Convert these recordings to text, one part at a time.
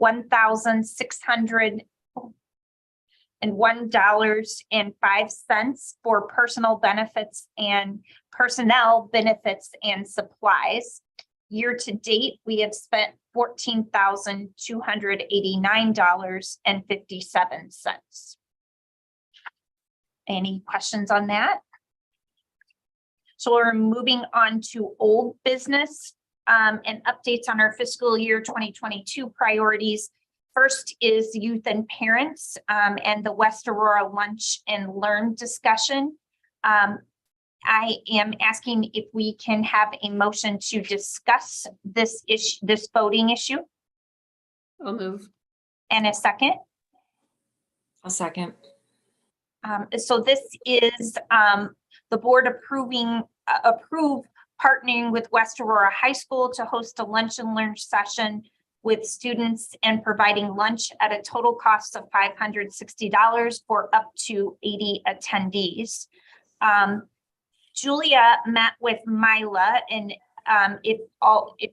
$1,601.05 for personal benefits and personnel benefits and supplies. Year to date, we have spent $14,289.57. Any questions on that? So we're moving on to old business and updates on our fiscal year 2022 priorities. First is youth and parents and the West Aurora Lunch and Learn discussion. I am asking if we can have a motion to discuss this issue, this voting issue. I'll move. And a second. I'll second. So this is the board approve partnering with West Aurora High School to host a lunch and learn session with students and providing lunch at a total cost of $560 for up to 80 attendees. Julia met with Mila, and if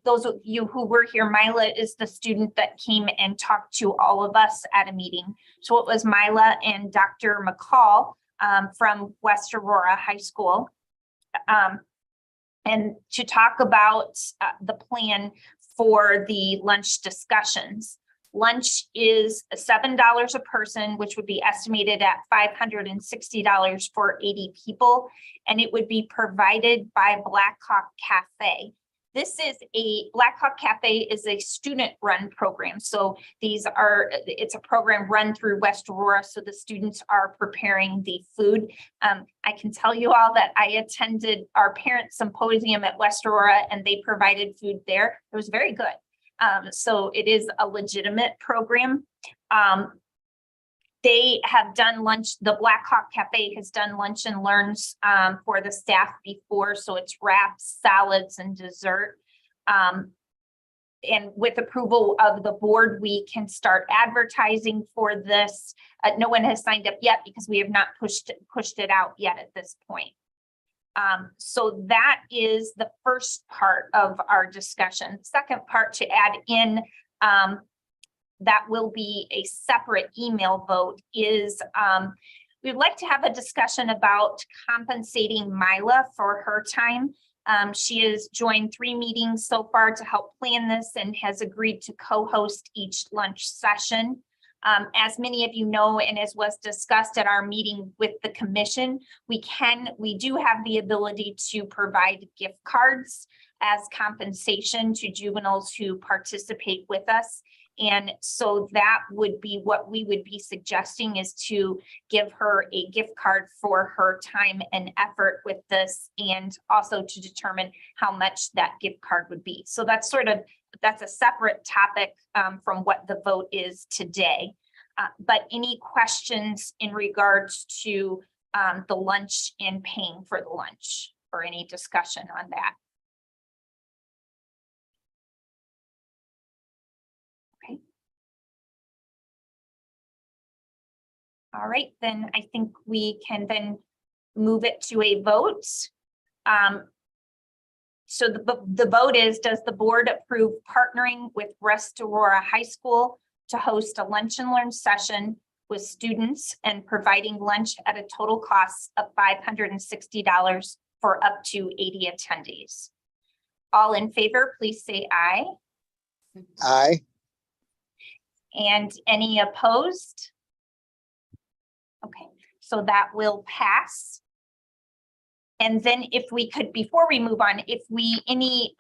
those of you who were here, Mila is the student that came and talked to all of us at a meeting. So it was Mila and Dr. McCall from West Aurora High School, and to talk about the plan for the lunch discussions. Lunch is $7 a person, which would be estimated at $560 for 80 people, and it would be provided by Black Hawk Cafe. Black Hawk Cafe is a student-run program. So it's a program run through West Aurora. So the students are preparing the food. I can tell you all that I attended our parent symposium at West Aurora and they provided food there. It was very good. So it is a legitimate program. They have done lunch. The Black Hawk Cafe has done lunch and learns for the staff before. So it's wraps, salads, and dessert. And with approval of the board, we can start advertising for this. No one has signed up yet because we have not pushed it out yet at this point. So that is the first part of our discussion. Second part to add in, that will be a separate email vote, is we'd like to have a discussion about compensating Mila for her time. She has joined 3 meetings so far to help plan this and has agreed to co-host each lunch session. As many of you know, and as was discussed at our meeting with the commission, we do have the ability to provide gift cards as compensation to juveniles who participate with us. And so that would be what we would be suggesting, is to give her a gift card for her time and effort with this, and also to determine how much that gift card would be. So that's a separate topic from what the vote is today. But any questions in regards to the lunch and paying for the lunch, or any discussion on that? Okay. All right, then I think we can then move it to a vote. So the vote is, does the board approve partnering with West Aurora High School to host a lunch and learn session with students and providing lunch at a total cost of $560 for up to 80 attendees? All in favor, please say aye. Aye. And any opposed? Okay, so that will pass. And then if we could, before we move on, if we, any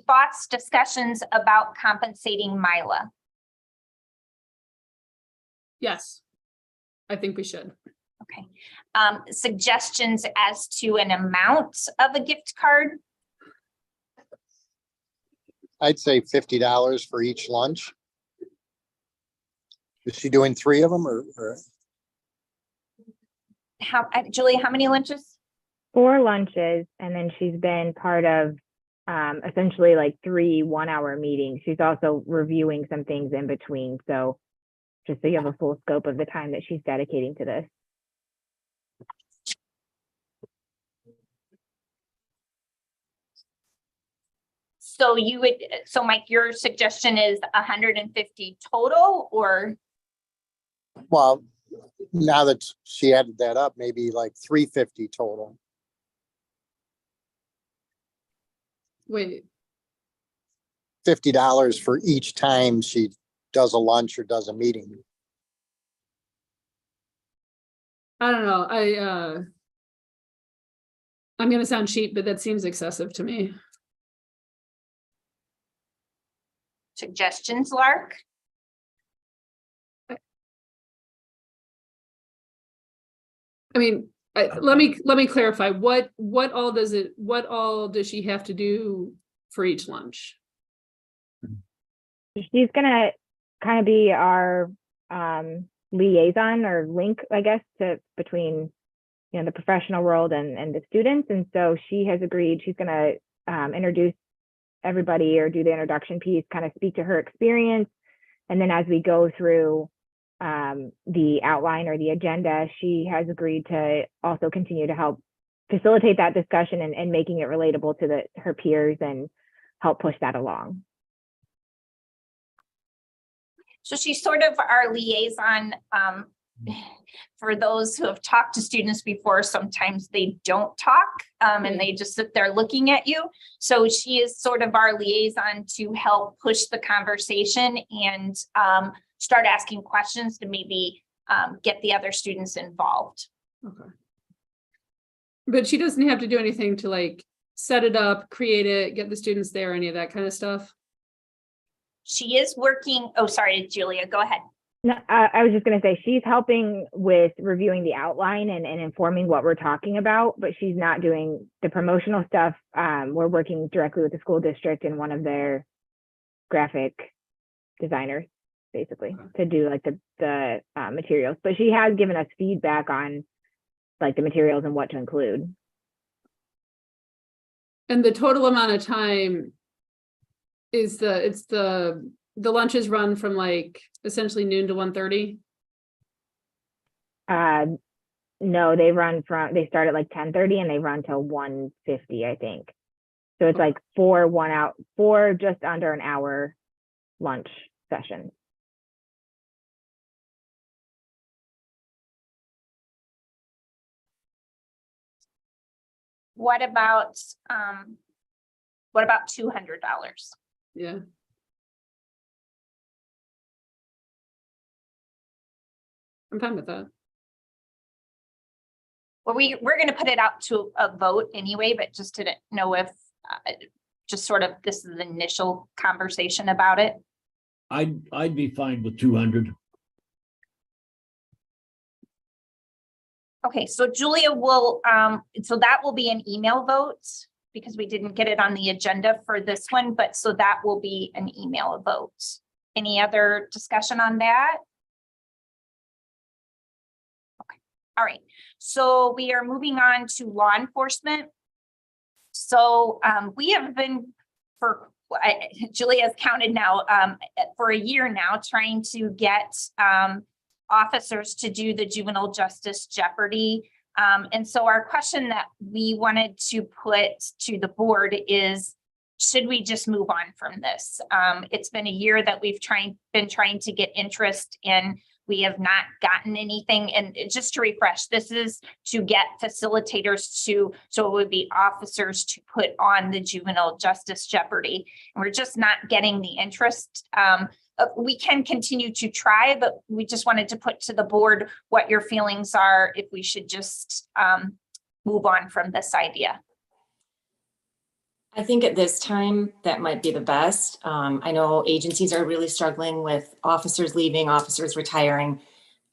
thoughts, discussions about compensating Mila? Yes, I think we should. Okay. Suggestions as to an amount of a gift card? I'd say $50 for each lunch. Is she doing 3 of them or? Julie, how many lunches? 4 lunches, and then she's been part of essentially like 3 one-hour meetings. She's also reviewing some things in between. So just so you have a full scope of the time that she's dedicating to this. So you would, so Mike, your suggestion is 150 total, or? Well, now that she added that up, maybe like 350 total. Wait, $50 for each time she does a lunch or does a meeting. I don't know. I'm gonna sound cheap, but that seems excessive to me. Suggestions, Lark? I mean, let me clarify, what all does she have to do for each lunch? She's gonna kind of be our liaison or link, I guess, to between the professional world and the students. And so she has agreed she's gonna introduce everybody or do the introduction piece, kind of speak to her experience. And then as we go through the outline or the agenda, she has agreed to also continue to help facilitate that discussion and making it relatable to her peers and help push that along. So she's sort of our liaison. For those who have talked to students before, sometimes they don't talk and they just sit there looking at you. So she is sort of our liaison to help push the conversation and start asking questions to maybe get the other students involved. Okay. But she doesn't have to do anything to like set it up, create it, get the students there, any of that kind of stuff. She is working. Oh, sorry, Julia, go ahead. No, I was just going to say she's helping with reviewing the outline and informing what we're talking about, but she's not doing the promotional stuff. We're working directly with the school district and one of their graphic designers, basically, to do like the materials. But she has given us feedback on like the materials and what to include. And the total amount of time is the lunches run from like essentially noon to 1:30? No, they start at like 10:30 and they run till 1:50, I think. So it's like four just under an hour lunch session. What about $200? Yeah. I'm fine with that. Well, we're going to put it out to a vote anyway, but just to know if just sort of this is the initial conversation about it. I'd be fine with 200. Okay, so Julia will, so that will be an email vote because we didn't get it on the agenda for this one, but so that will be an email vote. Any other discussion on that? Okay, all right. So we are moving on to law enforcement. So we have been Julia's counted now for a year now trying to get officers to do the juvenile justice jeopardy. And so our question that we wanted to put to the board is, should we just move on from this? It's been a year that we've been trying to get interest in. We have not gotten anything. And just to refresh, this is to get facilitators so it would be officers to put on the juvenile justice jeopardy. And we're just not getting the interest. We can continue to try, but we just wanted to put to the board what your feelings are, if we should just move on from this idea. I think at this time, that might be the best. I know agencies are really struggling with officers leaving, officers retiring.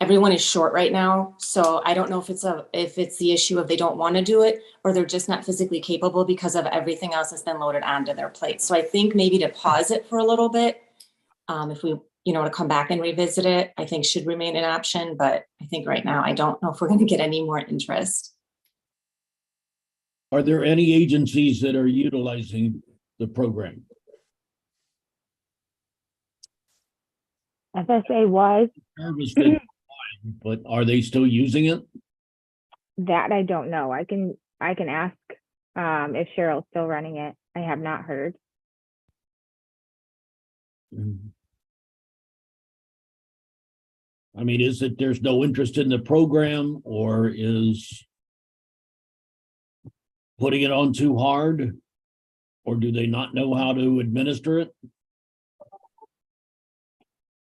Everyone is short right now. So I don't know if it's the issue of they don't want to do it or they're just not physically capable because of everything else that's been loaded onto their plate. So I think maybe to pause it for a little bit, if we, to come back and revisit it, I think should remain an option. But I think right now, I don't know if we're going to get any more interest. Are there any agencies that are utilizing the program? FSA was. But are they still using it? That I don't know. I can ask if Cheryl's still running it. I have not heard. I mean, is it there's no interest in the program, or is putting it on too hard? Or do they not know how to administer it?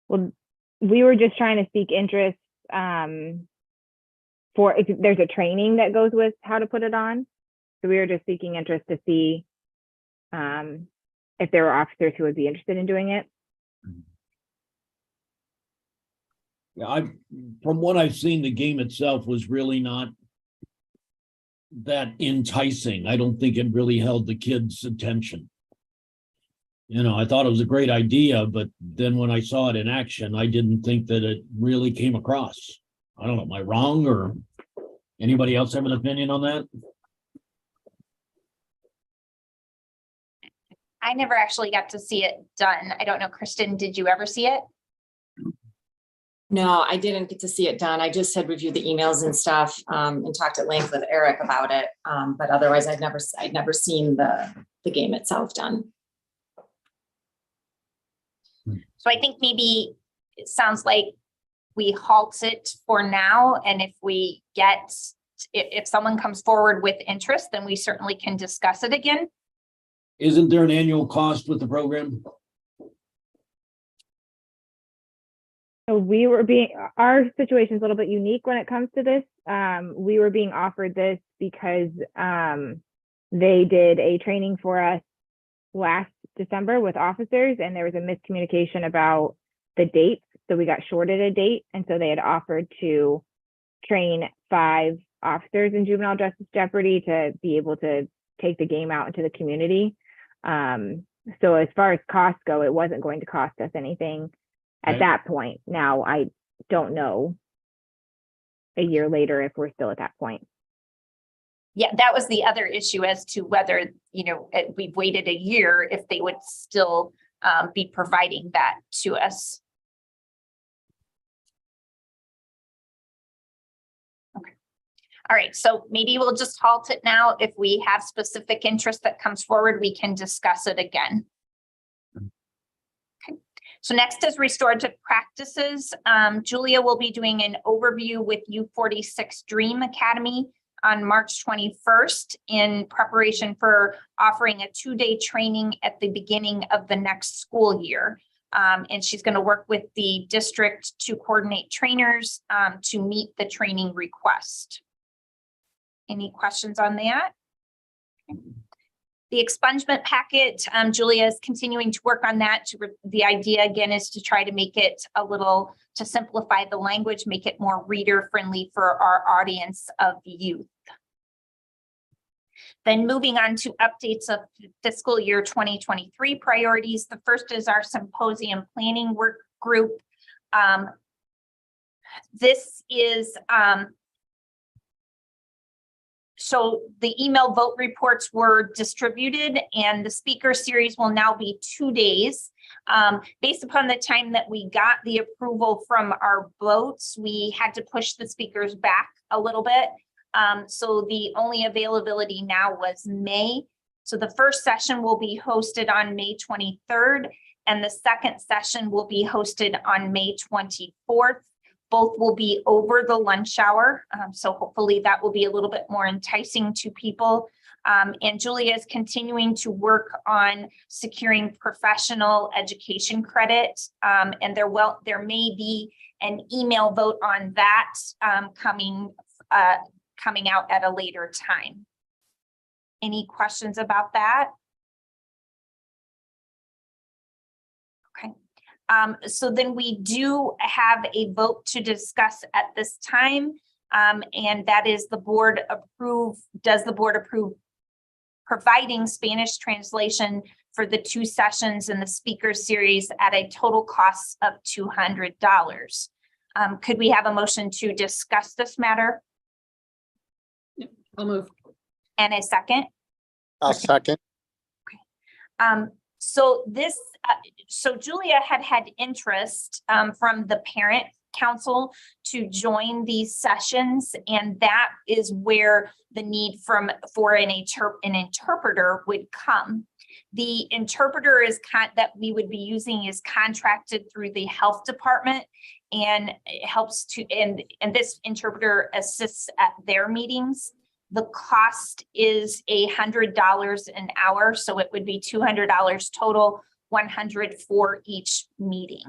Well, we were just trying to seek interest for, there's a training that goes with how to put it on. So we were just seeking interest to see if there were officers who would be interested in doing it. Yeah, from what I've seen, the game itself was really not that enticing. I don't think it really held the kids' attention. You know, I thought it was a great idea, but then when I saw it in action, I didn't think that it really came across. I don't know, am I wrong, or anybody else have an opinion on that? I never actually got to see it done. I don't know, Kristen, did you ever see it? No, I didn't get to see it done. I just had reviewed the emails and stuff, and talked at length with Eric about it. But otherwise, I'd never seen the game itself done. So I think maybe it sounds like we halt it for now. And if someone comes forward with interest, then we certainly can discuss it again. Isn't there an annual cost with the program? So our situation is a little bit unique when it comes to this. We were being offered this because they did a training for us last December with officers, and there was a miscommunication about the dates. So we got shorted a date. And so they had offered to train 5 officers in juvenile justice jeopardy to be able to take the game out into the community. So as far as costs go, it wasn't going to cost us anything at that point. Now, I don't know a year later if we're still at that point. Yeah, that was the other issue as to whether, we've waited a year, if they would still be providing that to us. Okay. All right, so maybe we'll just halt it now. If we have specific interest that comes forward, we can discuss it again. Okay. So next is restorative practices. Julia will be doing an overview with U46 Dream Academy on March 21st in preparation for offering a 2-day training at the beginning of the next school year. And she's going to work with the district to coordinate trainers to meet the training request. Any questions on that? The expungement packet, Julia is continuing to work on that. The idea again is to try to make it to simplify the language, make it more reader friendly for our audience of youth. Then moving on to updates of fiscal year 2023 priorities. The first is our symposium planning work group. This is so the email vote reports were distributed, and the speaker series will now be 2 days. Based upon the time that we got the approval from our votes, we had to push the speakers back a little bit. So the only availability now was May. So the first session will be hosted on May 23rd, and the second session will be hosted on May 24th. Both will be over the lunch hour. So hopefully that will be a little bit more enticing to people. And Julia is continuing to work on securing professional education credit. And there may be an email vote on that coming out at a later time. Any questions about that? Okay. So then we do have a vote to discuss at this time, and that is does the board approve providing Spanish translation for the 2 sessions in the speaker series at a total cost of $200? Could we have a motion to discuss this matter? I'll move. And a second? I'll second. So Julia had interest from the parent council to join these sessions, and that is where the need for an interpreter would come. The interpreter that we would be using is contracted through the health department, and it helps to, and this interpreter assists at their meetings. The cost is $100 an hour, so it would be $200 total, $100 for each meeting.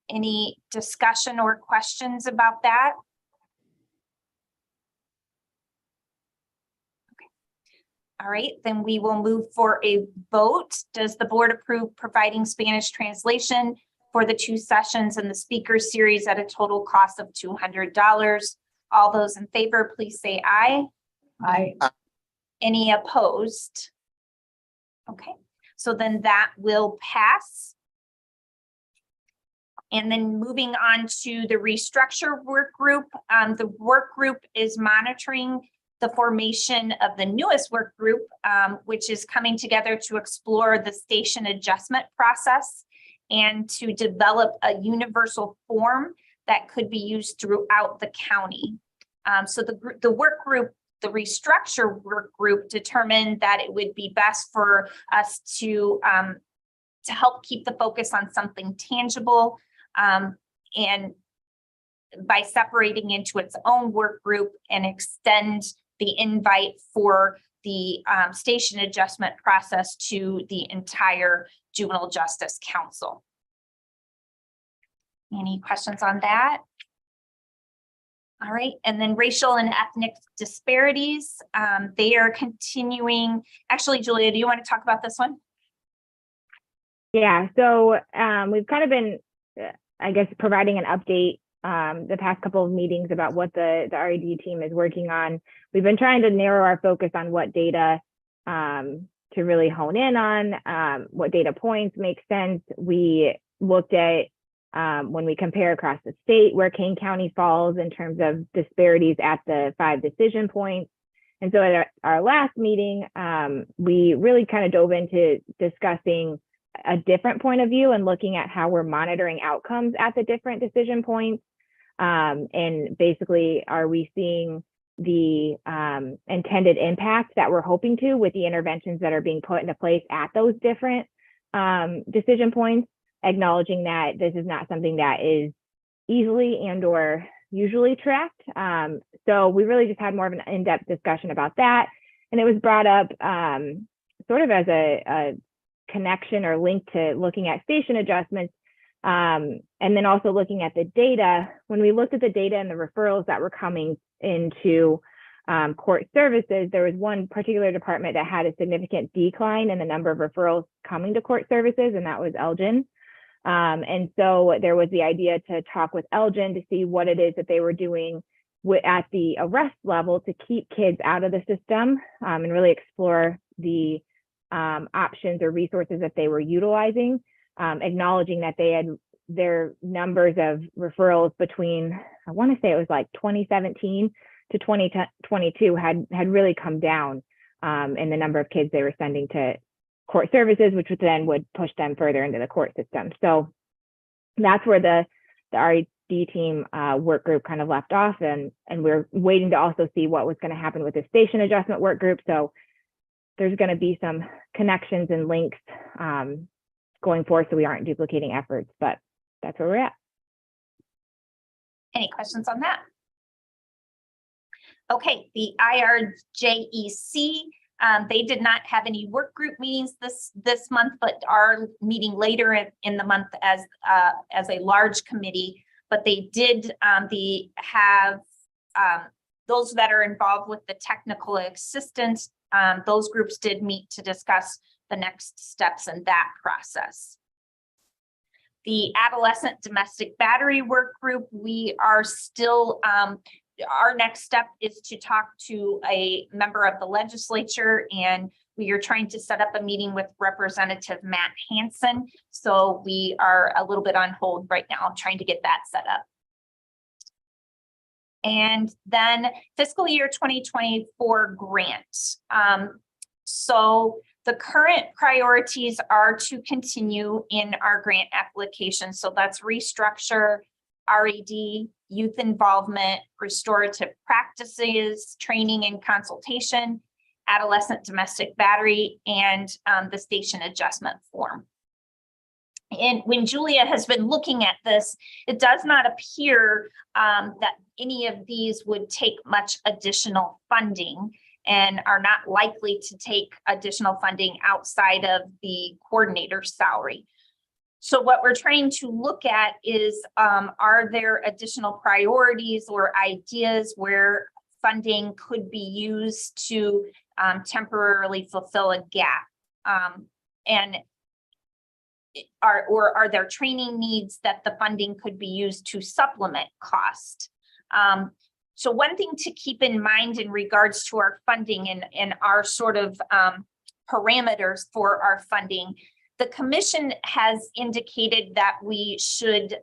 Any discussion or questions about that? All right, then we will move for a vote. Does the board approve providing Spanish translation for the 2 sessions in the speaker series at a total cost of $200? All those in favor, please say aye. I, Any opposed? Okay, so then that will pass. And then moving on to the restructure work group. The work group is monitoring the formation of the newest work group, which is coming together to explore the station adjustment process and to develop a universal form that could be used throughout the county. So the work group, the restructure work group, determined that it would be best for us to help keep the focus on something tangible, and by separating into its own work group and extend the invite for the station adjustment process to the entire Juvenile Justice Council. Any questions on that? All right, and then racial and ethnic disparities. They are continuing. Actually, Julia, do you want to talk about this one? Yeah, so we've kind of been, I guess, providing an update the past couple of meetings about what the RED team is working on. We've been trying to narrow our focus on what data to really hone in on, what data points make sense. We looked at when we compare across the state where Kane County falls in terms of disparities at the 5 decision points. And so at our last meeting, we really kind of dove into discussing a different point of view and looking at how we're monitoring outcomes at the different decision points. And basically, are we seeing the intended impact that we're hoping to with the interventions that are being put into place at those different decision points, acknowledging that this is not something that is easily and or usually tracked. So we really just had more of an in-depth discussion about that. And it was brought up sort of as a connection or link to looking at station adjustments. And then also looking at the data. When we looked at the data and the referrals that were coming into court services, there was one particular department that had a significant decline in the number of referrals coming to court services, and that was Elgin. And so there was the idea to talk with Elgin to see what it is that they were doing at the arrest level to keep kids out of the system, and really explore the options or resources that they were utilizing, acknowledging that they had their numbers of referrals between, I want to say it was like 2017 to 2022 had really come down in the number of kids they were sending to court services, which then would push them further into the court system. So that's where the RED team work group kind of left off, and we're waiting to also see what was going to happen with the station adjustment work group. So there's going to be some connections and links going forward, so we aren't duplicating efforts, but that's where we're at. Any questions on that? Okay, the IRJEC, they did not have any work group meetings this month, but are meeting later in the month as a large committee. But they did have those that are involved with the technical assistance. Those groups did meet to discuss the next steps in that process. The adolescent domestic battery work group, we are still, our next step is to talk to a member of the legislature, and we are trying to set up a meeting with Representative Matt Hansen. So we are a little bit on hold right now, trying to get that set up. And then fiscal year 2024 grants. So the current priorities are to continue in our grant application. So that's restructure, RED, youth involvement, restorative practices, training and consultation, adolescent domestic battery, and the station adjustment form. And when Julia has been looking at this, it does not appear that any of these would take much additional funding and are not likely to take additional funding outside of the coordinator's salary. So what we're trying to look at is, are there additional priorities or ideas where funding could be used to temporarily fulfill a gap? And are there training needs that the funding could be used to supplement cost? So one thing to keep in mind in regards to our funding and our sort of parameters for our funding, the commission has indicated that we should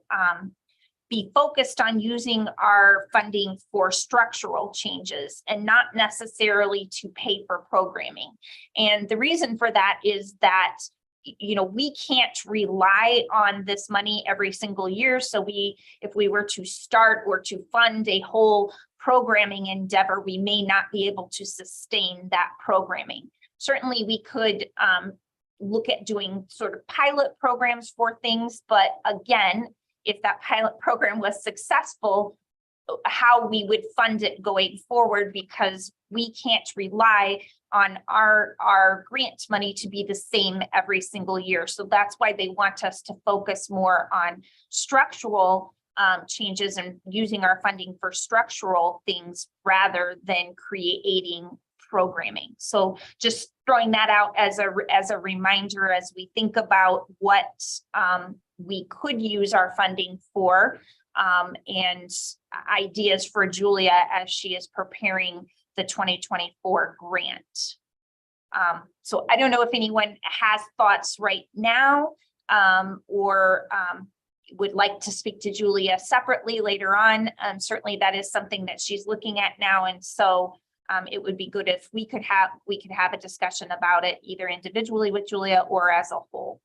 be focused on using our funding for structural changes and not necessarily to pay for programming. And the reason for that is that, you know, we can't rely on this money every single year. So if we were to start or to fund a whole programming endeavor, we may not be able to sustain that programming. Certainly we could look at doing sort of pilot programs for things, but again, if that pilot program was successful, how we would fund it going forward, because we can't rely on our grant money to be the same every single year. So that's why they want us to focus more on structural changes and using our funding for structural things rather than creating programming. So just throwing that out as a reminder as we think about what we could use our funding for, and ideas for Julia as she is preparing the 2024 grant. So I don't know if anyone has thoughts right now, or would like to speak to Julia separately later on. Certainly that is something that she's looking at now. And so it would be good if we could have a discussion about it either individually with Julia or as a whole.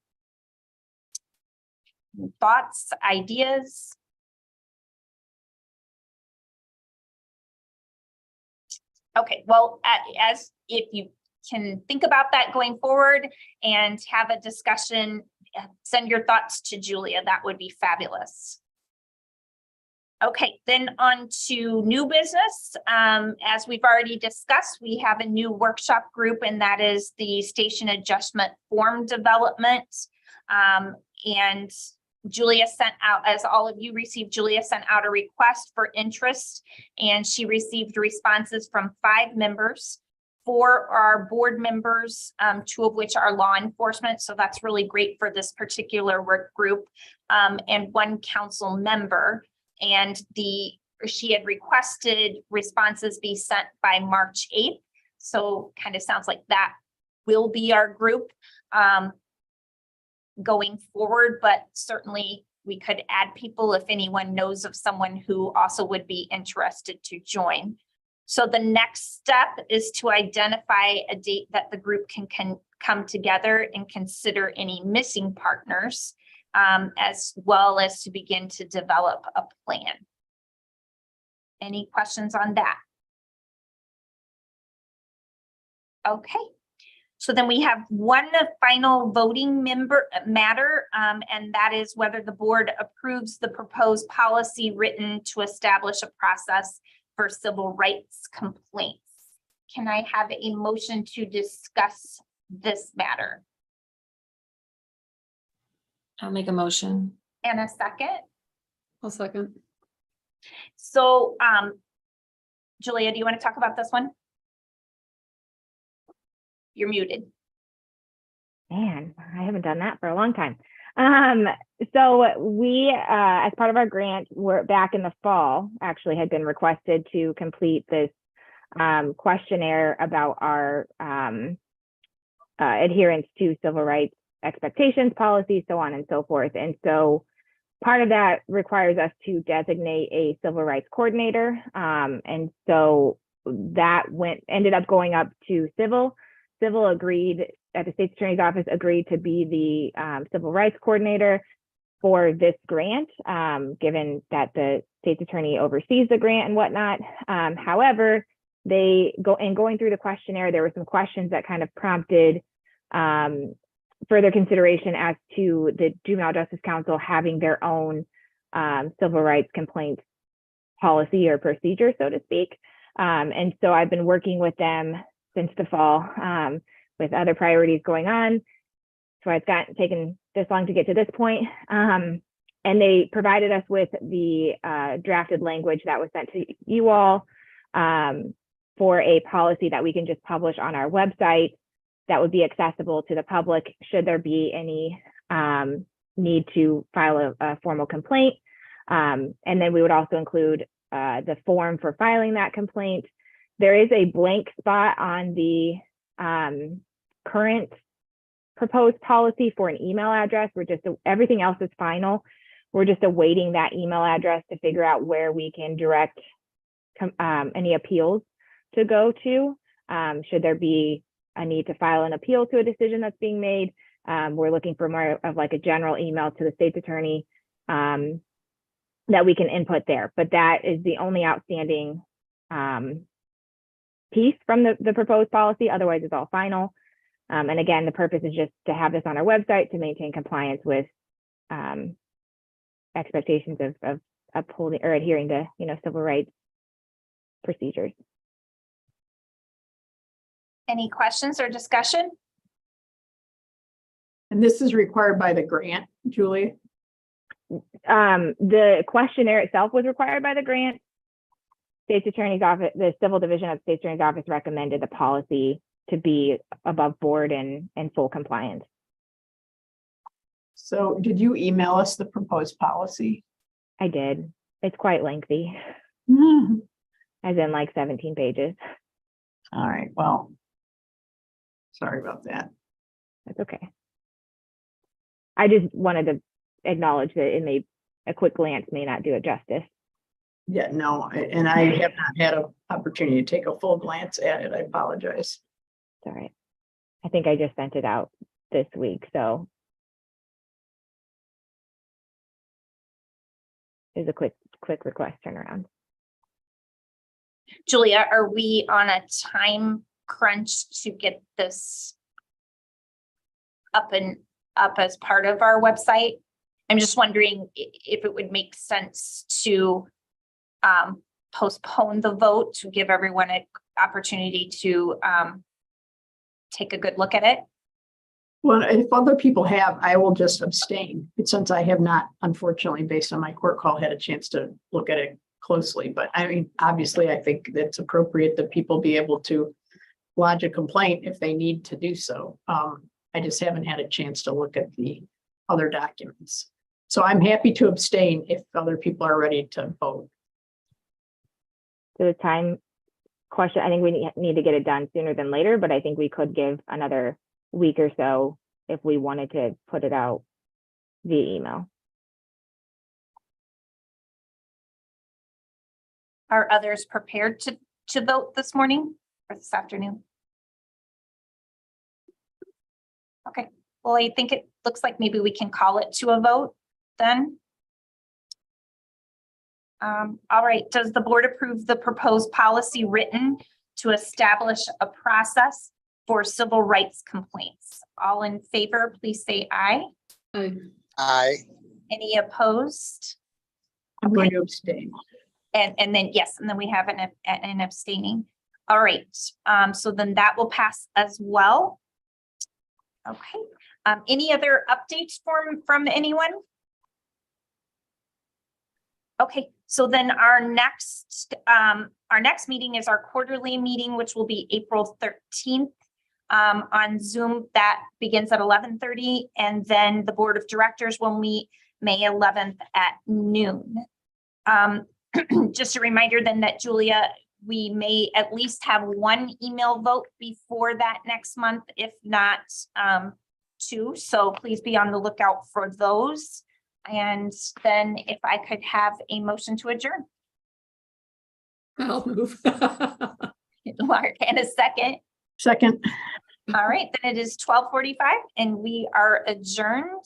Thoughts, ideas? Okay, well, as if you can think about that going forward and have a discussion, send your thoughts to Julia. That would be fabulous. Okay, then on to new business. As we've already discussed, we have a new workshop group, and that is the station adjustment form development. And Julia sent out, as all of you received, Julia sent out a request for interest, and she received responses from 5 members. 4 are board members, 2 of which are law enforcement. So that's really great for this particular work group, and 1 council member. And she had requested responses be sent by March 8th. So kind of sounds like that will be our group going forward, but certainly we could add people if anyone knows of someone who also would be interested to join. So the next step is to identify a date that the group can come together and consider any missing partners, as well as to begin to develop a plan. Any questions on that? Okay. So then we have one final voting matter, and that is whether the board approves the proposed policy written to establish a process for civil rights complaints. Can I have a motion to discuss this matter? I'll make a motion. And a second? I'll second. So, Julia, do you want to talk about this one? You're muted. Man, I haven't done that for a long time. So we, as part of our grant, we're back in the fall, actually had been requested to complete this questionnaire about our adherence to civil rights expectations, policies, so on and so forth. And so part of that requires us to designate a civil rights coordinator. And so that ended up going up to Civil. Civil agreed, at the state's attorney's office, agreed to be the civil rights coordinator for this grant, given that the state's attorney oversees the grant and whatnot. However, going through the questionnaire, there were some questions that kind of prompted further consideration as to the Juvenile Justice Council having their own civil rights complaints policy or procedure, so to speak. And so I've been working with them since the fall with other priorities going on. So it's taken this long to get to this point. And they provided us with the drafted language that was sent to you all for a policy that we can just publish on our website that would be accessible to the public should there be any need to file a formal complaint. And then we would also include the form for filing that complaint. There is a blank spot on the current proposed policy for an email address. Everything else is final. We're just awaiting that email address to figure out where we can direct any appeals to go to. Should there be a need to file an appeal to a decision that's being made, we're looking for more of like a general email to the state's attorney that we can input there. But that is the only outstanding piece from the proposed policy. Otherwise, it's all final. And again, the purpose is just to have this on our website to maintain compliance with expectations of upholding or adhering to, civil rights procedures. Any questions or discussion? And this is required by the grant, Julie? The questionnaire itself was required by the grant. State's Attorney's Office, the Civil Division of State's Attorney's Office recommended the policy to be above board and full compliance. So did you email us the proposed policy? I did. It's quite lengthy, All as in like 17 pages. right, well, sorry about that. That's okay. I just wanted to acknowledge that a quick glance may not do it justice. Yeah, no, and I have not had an opportunity to take a full glance at it. I apologize. It's all right. I think I just sent it out this week, so there's a quick request turnaround. Julia, are we on a time crunch to get this up as part of our website? I'm just wondering if it would make sense to postpone the vote to give everyone an opportunity to take a good look at it. Well, if other people have, I will just abstain. Since I have not, unfortunately, based on my court call, had a chance to look at it closely. But I mean, obviously, I think it's appropriate that people be able to lodge a complaint if they need to do so. I just haven't had a chance to look at the other documents. So I'm happy to abstain if other people are ready to vote. So the time question, I think we need to get it done sooner than later, but I think we could give another week or so if we wanted to put it out via email. Are others prepared to vote this morning or this afternoon? Okay, well, I think it looks like maybe we can call it to a vote then. All right, does the board approve the proposed policy written to establish a process for civil rights complaints? All in favor, please say aye. Aye. Any opposed? I'm going to abstain. And then, yes, and then we have an abstaining. All right, so then that will pass as well. Okay, any other updates from anyone? Okay, so then our next meeting is our quarterly meeting, which will be April 13th on Zoom. That begins at 11:30, and then the Board of Directors will meet May 11th at noon. Just a reminder then that, Julia, we may at least have one email vote before that next month, if not two. So please be on the lookout for those. And then if I could have a motion to adjourn. I'll move. Mark, and a second. Second. All right, then it is 12:45 and we are adjourned.